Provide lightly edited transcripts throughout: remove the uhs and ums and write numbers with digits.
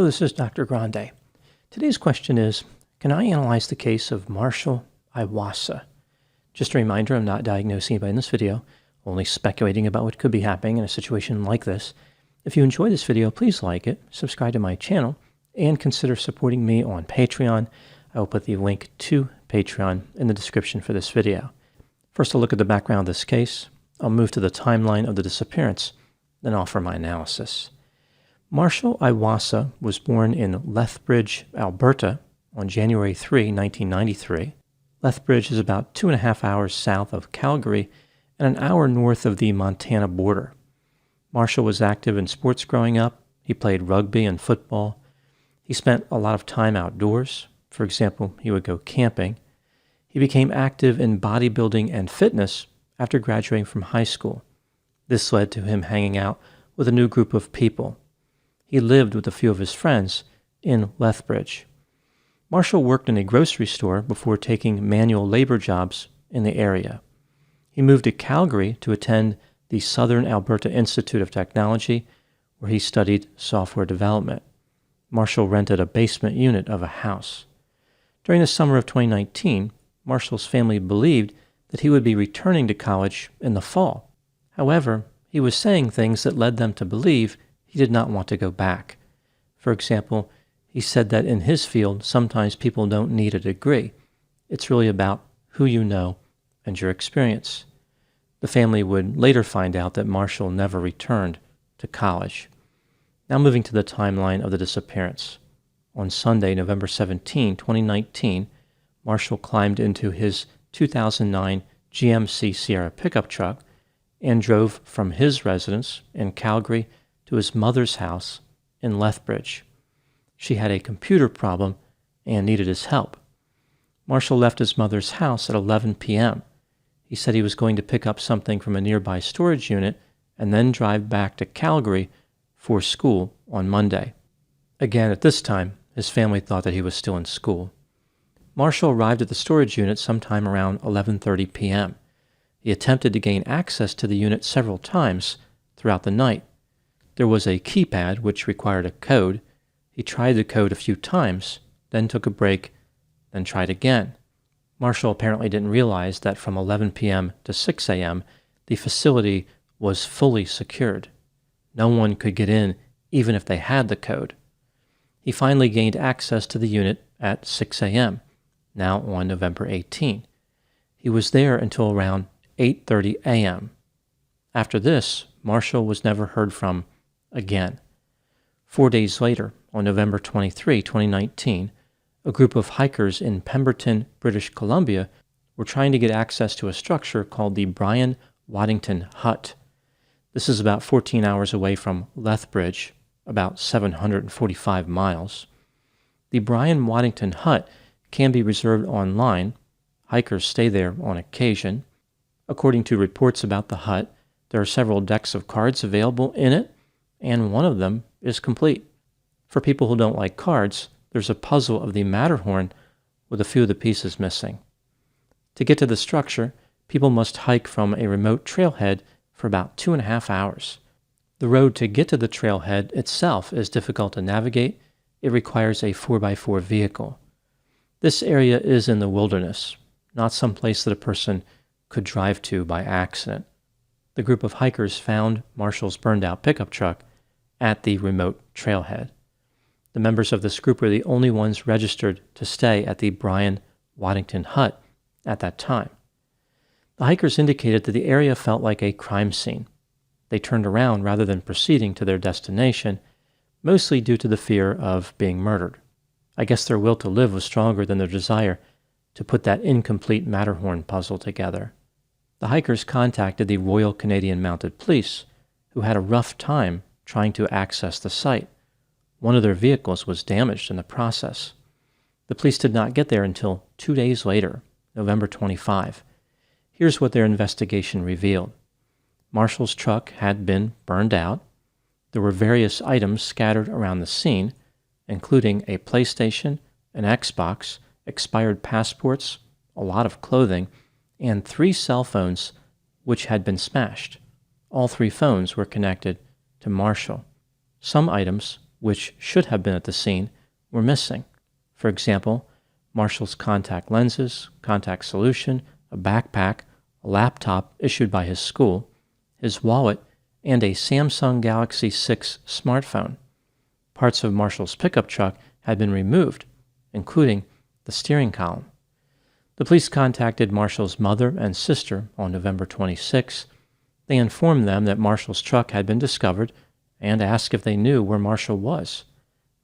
Hello, this is Dr. Grande. Today's question is, can I analyze the case of Marshall Iwaasa? Just a reminder, I'm not diagnosing anybody in this video, only speculating about what could be happening in a situation like this. If you enjoy this video, please like it, subscribe to my channel, and consider supporting me on Patreon. I will put the link to Patreon in the description for this video. First, I'll look at the background of this case. I'll move to the timeline of the disappearance, then offer my analysis. Marshall Iwaasa was born in Lethbridge, Alberta on January 3, 1993. Lethbridge is about 2.5 hours south of Calgary and an hour north of the Montana border. Marshall was active in sports growing up. He played rugby and football. He spent a lot of time outdoors. For example, he would go camping. He became active in bodybuilding and fitness after graduating from high school. This led to him hanging out with a new group of people. He lived with a few of his friends in Lethbridge. Marshall worked in a grocery store before taking manual labor jobs in the area. He moved to Calgary to attend the Southern Alberta Institute of Technology, where he studied software development. Marshall rented a basement unit of a house. During the summer of 2019, Marshall's family believed that he would be returning to college in the fall. However, he was saying things that led them to believe he did not want to go back. For example, he said that in his field, sometimes people don't need a degree. It's really about who you know and your experience. The family would later find out that Marshall never returned to college. Now moving to the timeline of the disappearance. On Sunday, November 17, 2019, Marshall climbed into his 2009 GMC Sierra pickup truck and drove from his residence in Calgary to his mother's house in Lethbridge. She had a computer problem and needed his help. Marshall left his mother's house at 11 p.m. He said he was going to pick up something from a nearby storage unit and then drive back to Calgary for school on Monday. Again, at this time, his family thought that he was still in school. Marshall arrived at the storage unit sometime around 11:30 p.m. He attempted to gain access to the unit several times throughout the night. There was a keypad which required a code. He tried the code a few times, then took a break, then tried again. Marshall apparently didn't realize that from 11 p.m. to 6 a.m., the facility was fully secured. No one could get in even if they had the code. He finally gained access to the unit at 6 a.m., now on November 18. He was there until around 8:30 a.m. After this, Marshall was never heard from again. 4 days later, on November 23, 2019, a group of hikers in Pemberton, British Columbia, were trying to get access to a structure called the Brian Waddington Hut. This is about 14 hours away from Lethbridge, about 745 miles. The Brian Waddington Hut can be reserved online. Hikers stay there on occasion. According to reports about the hut, there are several decks of cards available in it, and one of them is complete. For people who don't like cards, there's a puzzle of the Matterhorn with a few of the pieces missing. To get to the structure, people must hike from a remote trailhead for about 2.5 hours. The road to get to the trailhead itself is difficult to navigate. It requires a 4x4 vehicle. This area is in the wilderness, not some place that a person could drive to by accident. The group of hikers found Marshall's burned-out pickup truck at the remote trailhead. The members of this group were the only ones registered to stay at the Brian Waddington Hut at that time. The hikers indicated that the area felt like a crime scene. They turned around rather than proceeding to their destination, mostly due to the fear of being murdered. I guess their will to live was stronger than their desire to put that incomplete Matterhorn puzzle together. The hikers contacted the Royal Canadian Mounted Police, who had a rough time trying to access the site. One of their vehicles was damaged in the process. The police did not get there until 2 days later, November 25. Here's what their investigation revealed. Marshall's truck had been burned out. There were various items scattered around the scene, including a PlayStation, an Xbox, expired passports, a lot of clothing, and 3 cell phones which had been smashed. All 3 phones were connected to Marshall. Some items which should have been at the scene, were missing. For example, Marshall's contact lenses, contact solution, a backpack, a laptop issued by his school, his wallet, and a Samsung Galaxy 6 smartphone. Parts of Marshall's pickup truck had been removed, including the steering column. The police contacted Marshall's mother and sister on November 26. They informed them that Marshall's truck had been discovered and asked if they knew where Marshall was.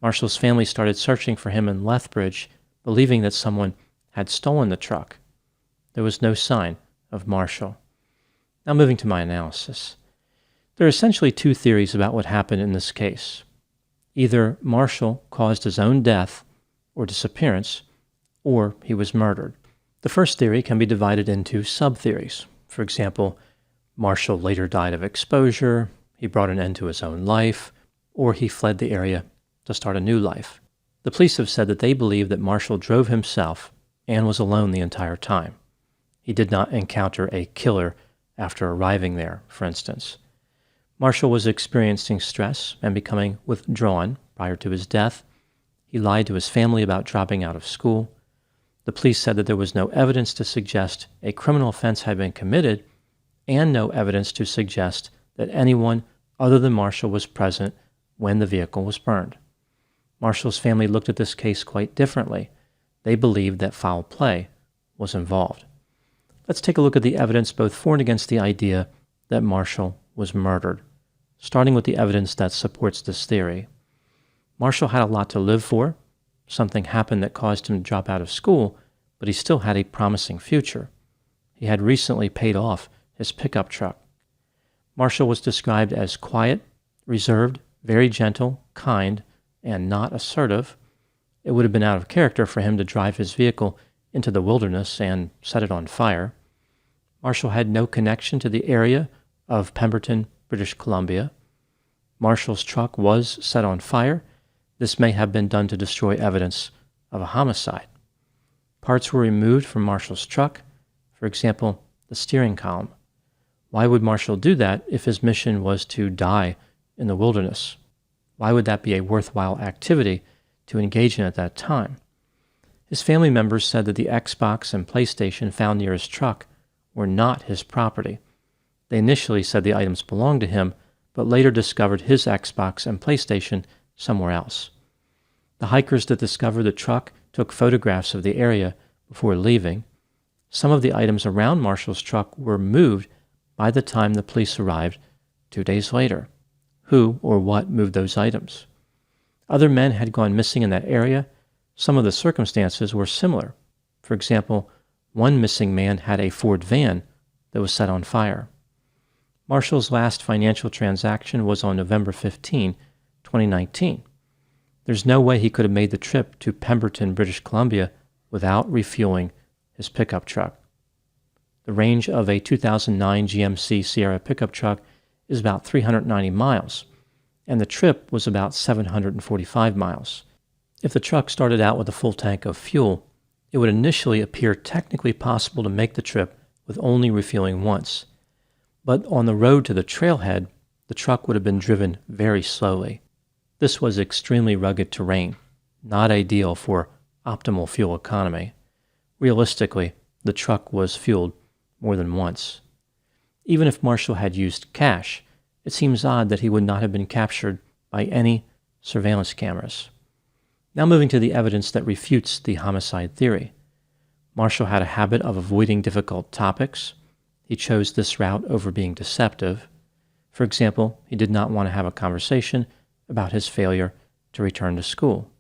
Marshall's family started searching for him in Lethbridge, believing that someone had stolen the truck. There was no sign of Marshall. Now moving to my analysis. There are essentially two theories about what happened in this case. Either Marshall caused his own death or disappearance, or he was murdered. The first theory can be divided into sub-theories. For example, Marshall later died of exposure, he brought an end to his own life, or he fled the area to start a new life. The police have said that they believe that Marshall drove himself and was alone the entire time. He did not encounter a killer after arriving there, for instance. Marshall was experiencing stress and becoming withdrawn prior to his death. He lied to his family about dropping out of school. The police said that there was no evidence to suggest a criminal offense had been committed and no evidence to suggest that anyone other than Marshall was present when the vehicle was burned. Marshall's family looked at this case quite differently. They believed that foul play was involved. Let's take a look at the evidence both for and against the idea that Marshall was murdered, starting with the evidence that supports this theory. Marshall had a lot to live for. Something happened that caused him to drop out of school, but he still had a promising future. He had recently paid off his pickup truck. Marshall was described as quiet, reserved, very gentle, kind, and not assertive. It would have been out of character for him to drive his vehicle into the wilderness and set it on fire. Marshall had no connection to the area of Pemberton, British Columbia. Marshall's truck was set on fire. This may have been done to destroy evidence of a homicide. Parts were removed from Marshall's truck, for example, the steering column. Why would Marshall do that if his mission was to die in the wilderness? Why would that be a worthwhile activity to engage in at that time? His family members said that the Xbox and PlayStation found near his truck were not his property. They initially said the items belonged to him, but later discovered his Xbox and PlayStation somewhere else. The hikers that discovered the truck took photographs of the area before leaving. Some of the items around Marshall's truck were moved by the time the police arrived 2 days later. Who or what moved those items? Other men had gone missing in that area. Some of the circumstances were similar. For example, one missing man had a Ford van that was set on fire. Marshall's last financial transaction was on November 15, 2019. There's no way he could have made the trip to Pemberton, British Columbia without refueling his pickup truck. The range of a 2009 GMC Sierra pickup truck is about 390 miles, and the trip was about 745 miles. If the truck started out with a full tank of fuel, it would initially appear technically possible to make the trip with only refueling once. But on the road to the trailhead, the truck would have been driven very slowly. This was extremely rugged terrain, not ideal for optimal fuel economy. Realistically, the truck was fueled more than once. Even if Marshall had used cash, it seems odd that he would not have been captured by any surveillance cameras. Now moving to the evidence that refutes the homicide theory. Marshall had a habit of avoiding difficult topics. He chose this route over being deceptive. For example, he did not want to have a conversation about his failure to return to school.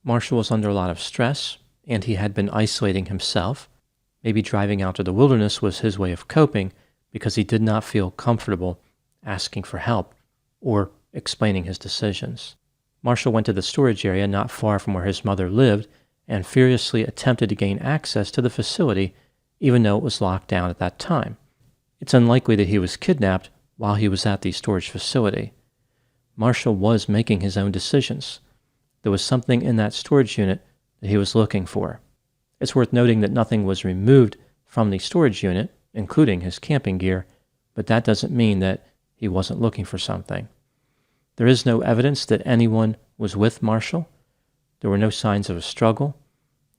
Marshall was under a lot of stress, and he had been isolating himself. Maybe driving out to the wilderness was his way of coping because he did not feel comfortable asking for help or explaining his decisions. Marshall went to the storage area not far from where his mother lived and furiously attempted to gain access to the facility even though it was locked down at that time. It's unlikely that he was kidnapped while he was at the storage facility. Marshall was making his own decisions. There was something in that storage unit that he was looking for. It's worth noting that nothing was removed from the storage unit, including his camping gear, but that doesn't mean that he wasn't looking for something. There is no evidence that anyone was with Marshall. There were no signs of a struggle.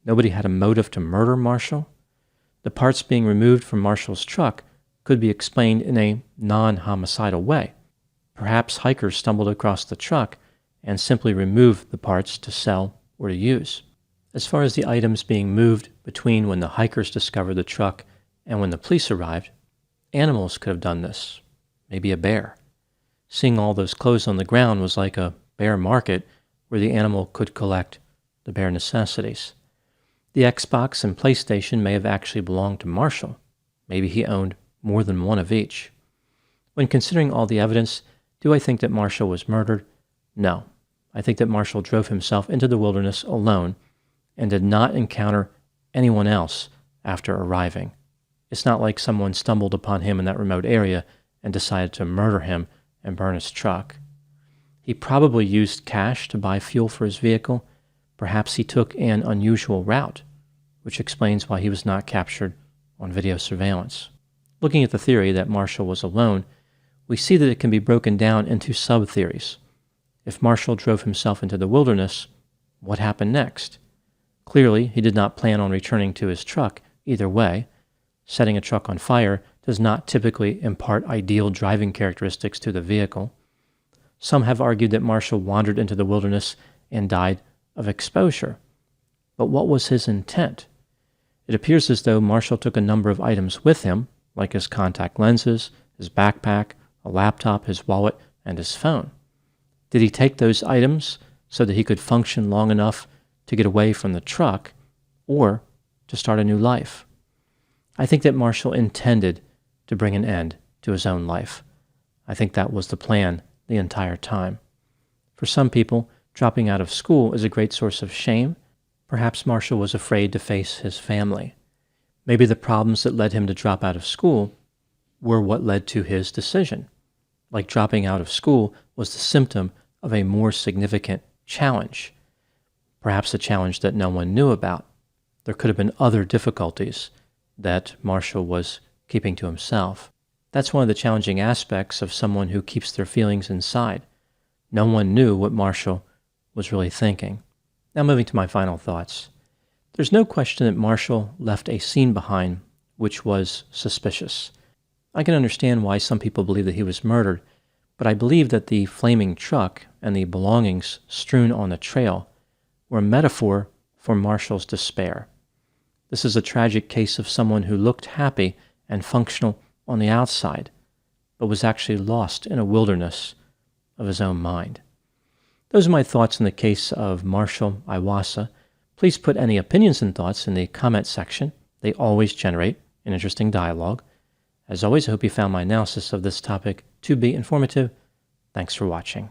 Nobody had a motive to murder Marshall. The parts being removed from Marshall's truck could be explained in a non-homicidal way. Perhaps hikers stumbled across the truck and simply removed the parts to sell or to use. As far as the items being moved between when the hikers discovered the truck and when the police arrived, animals could have done this. Maybe a bear. Seeing all those clothes on the ground was like a bear market where the animal could collect the bare necessities. The Xbox and PlayStation may have actually belonged to Marshall. Maybe he owned more than one of each. When considering all the evidence, do I think that Marshall was murdered? No. I think that Marshall drove himself into the wilderness alone and did not encounter anyone else after arriving. It's not like someone stumbled upon him in that remote area and decided to murder him and burn his truck. He probably used cash to buy fuel for his vehicle. Perhaps he took an unusual route, which explains why he was not captured on video surveillance. Looking at the theory that Marshall was alone, we see that it can be broken down into sub-theories. If Marshall drove himself into the wilderness, what happened next? Clearly, he did not plan on returning to his truck either way. Setting a truck on fire does not typically impart ideal driving characteristics to the vehicle. Some have argued that Marshall wandered into the wilderness and died of exposure. But what was his intent? It appears as though Marshall took a number of items with him, like his contact lenses, his backpack, a laptop, his wallet, and his phone. Did he take those items so that he could function long enough to get away from the truck or to start a new life? I think that Marshall intended to bring an end to his own life. I think that was the plan the entire time. For some people, dropping out of school is a great source of shame. Perhaps Marshall was afraid to face his family. Maybe the problems that led him to drop out of school were what led to his decision. Like dropping out of school was the symptom of a more significant challenge, perhaps a challenge that no one knew about. There could have been other difficulties that Marshall was keeping to himself. That's one of the challenging aspects of someone who keeps their feelings inside. No one knew what Marshall was really thinking. Now moving to my final thoughts. There's no question that Marshall left a scene behind which was suspicious. I can understand why some people believe that he was murdered, but I believe that the flaming truck and the belongings strewn on the trail were a metaphor for Marshall's despair. This is a tragic case of someone who looked happy and functional on the outside, but was actually lost in a wilderness of his own mind. Those are my thoughts on the case of Marshall Iwaasa. Please put any opinions and thoughts in the comment section. They always generate an interesting dialogue. As always, I hope you found my analysis of this topic to be informative. Thanks for watching.